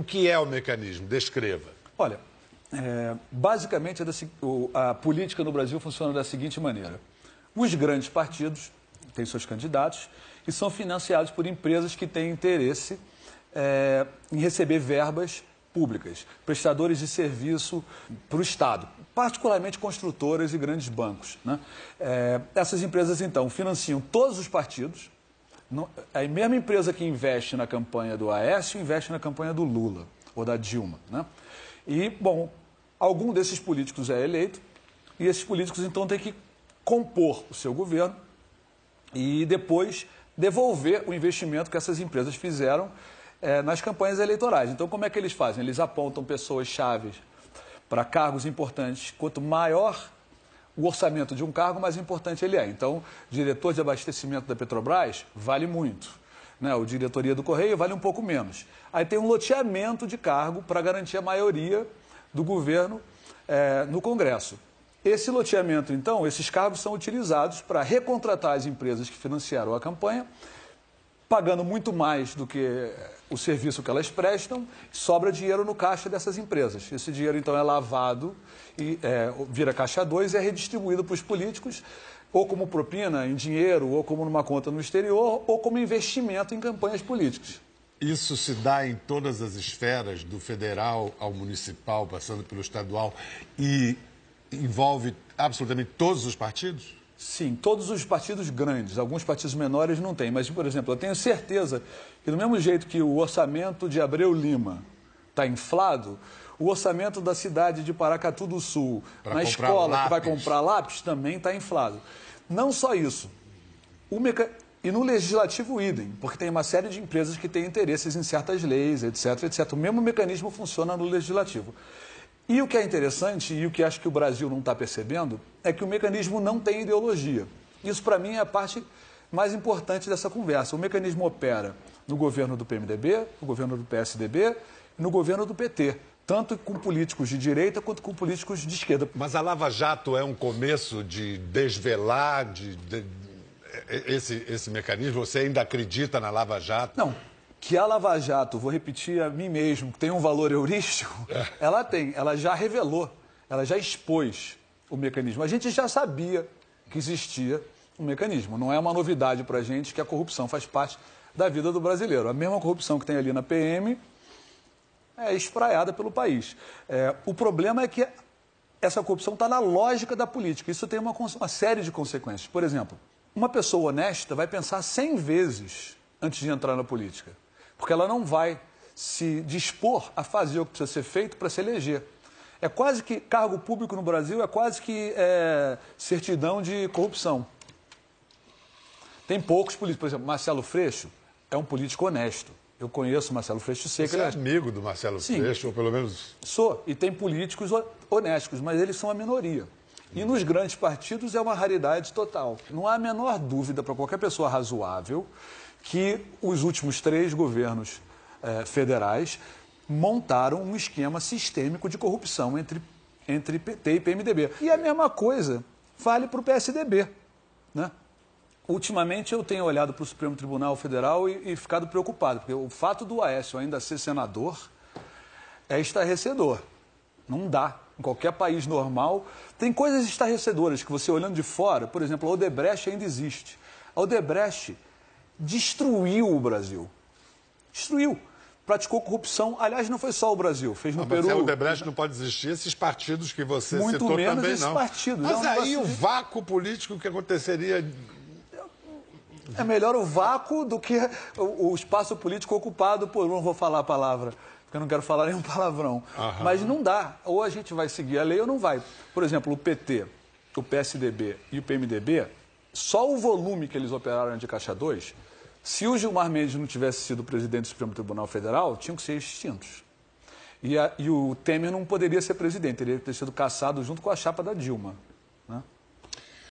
que é o mecanismo? Descreva. Olha, basicamente a política no Brasil funciona da seguinte maneira. Os grandes partidos têm seus candidatos e são financiados por empresas que têm interesse em receber verbas públicas, prestadores de serviço para o Estado, particularmente construtoras e grandes bancos, né? Essas empresas, então, financiam todos os partidos. A mesma empresa que investe na campanha do Aécio investe na campanha do Lula ou da Dilma, né? E, bom, algum desses políticos é eleito e esses políticos, então, têm que compor o seu governo e depois devolver o investimento que essas empresas fizeram nas campanhas eleitorais. Então, como é que eles fazem? Eles apontam pessoas-chave para cargos importantes. Quanto maior o orçamento de um cargo, mais importante ele é. Então, diretor de abastecimento da Petrobras vale muito, né? O diretoria do Correio vale um pouco menos. Aí tem um loteamento de cargo para garantir a maioria do governo no Congresso. Esse loteamento, então, esses cargos são utilizados para recontratar as empresas que financiaram a campanha, pagando muito mais do que o serviço que elas prestam, sobra dinheiro no caixa dessas empresas. Esse dinheiro, então, é lavado e vira caixa 2 e é redistribuído para os políticos, ou como propina em dinheiro, ou como numa conta no exterior, ou como investimento em campanhas políticas. Isso se dá em todas as esferas, do federal ao municipal, passando pelo estadual, e envolve absolutamente todos os partidos? Sim, todos os partidos grandes. Alguns partidos menores não têm. Mas, por exemplo, eu tenho certeza que do mesmo jeito que o orçamento de Abreu Lima está inflado, o orçamento da cidade de Paracatu do Sul, na escola que vai comprar lápis, também está inflado. Não só isso. E no legislativo, idem, porque tem uma série de empresas que têm interesses em certas leis, etc, etc. O mesmo mecanismo funciona no legislativo. E o que é interessante, e o que acho que o Brasil não está percebendo, é que o mecanismo não tem ideologia. Isso, para mim, é a parte mais importante dessa conversa. O mecanismo opera no governo do PMDB, no governo do PSDB e no governo do PT, tanto com políticos de direita quanto com políticos de esquerda. Mas a Lava Jato é um começo de desvelar esse mecanismo? Você ainda acredita na Lava Jato? Não. Que a Lava Jato, vou repetir a mim mesmo, tem um valor heurístico, ela tem, ela já revelou, ela já expôs o mecanismo. A gente já sabia que existia um mecanismo, não é uma novidade para a gente que a corrupção faz parte da vida do brasileiro. A mesma corrupção que tem ali na PM é espraiada pelo país. O problema é que essa corrupção está na lógica da política, isso tem uma série de consequências. Por exemplo, uma pessoa honesta vai pensar 100 vezes antes de entrar na política. Porque ela não vai se dispor a fazer o que precisa ser feito para se eleger. É quase que, cargo público no Brasil é quase que certidão de corrupção. Tem poucos políticos, por exemplo, Marcelo Freixo é um político honesto. Eu conheço o Marcelo Freixo, sei que ele é amigo do Marcelo Freixo, ou pelo menos... Sou, e tem políticos honestos, mas eles são a minoria. E nos grandes partidos é uma raridade total. Não há a menor dúvida para qualquer pessoa razoável que os últimos 3 governos federais montaram um esquema sistêmico de corrupção entre PT e PMDB. E a mesma coisa vale para o PSDB, né? Ultimamente eu tenho olhado para o Supremo Tribunal Federal e ficado preocupado, porque o fato do Aécio ainda ser senador é estarrecedor. Não dá. Em qualquer país normal, tem coisas estarrecedoras que você olhando de fora, por exemplo, a Odebrecht ainda existe. A Odebrecht destruiu o Brasil. Destruiu. Praticou corrupção. Aliás, não foi só o Brasil, fez no Peru. Mas o Odebrecht não pode existir, esses partidos que você muito citou menos também esses não. Partidos. Mas aí o vácuo político que aconteceria... É melhor o vácuo do que o espaço político ocupado por... Não vou falar a palavra, porque eu não quero falar nenhum palavrão. Aham. Mas não dá. Ou a gente vai seguir a lei ou não vai. Por exemplo, o PT, o PSDB e o PMDB, só o volume que eles operaram de Caixa 2, se o Gilmar Mendes não tivesse sido presidente do Supremo Tribunal Federal, tinham que ser extintos. E o Temer não poderia ser presidente, teria que ter sido cassado junto com a chapa da Dilma, né?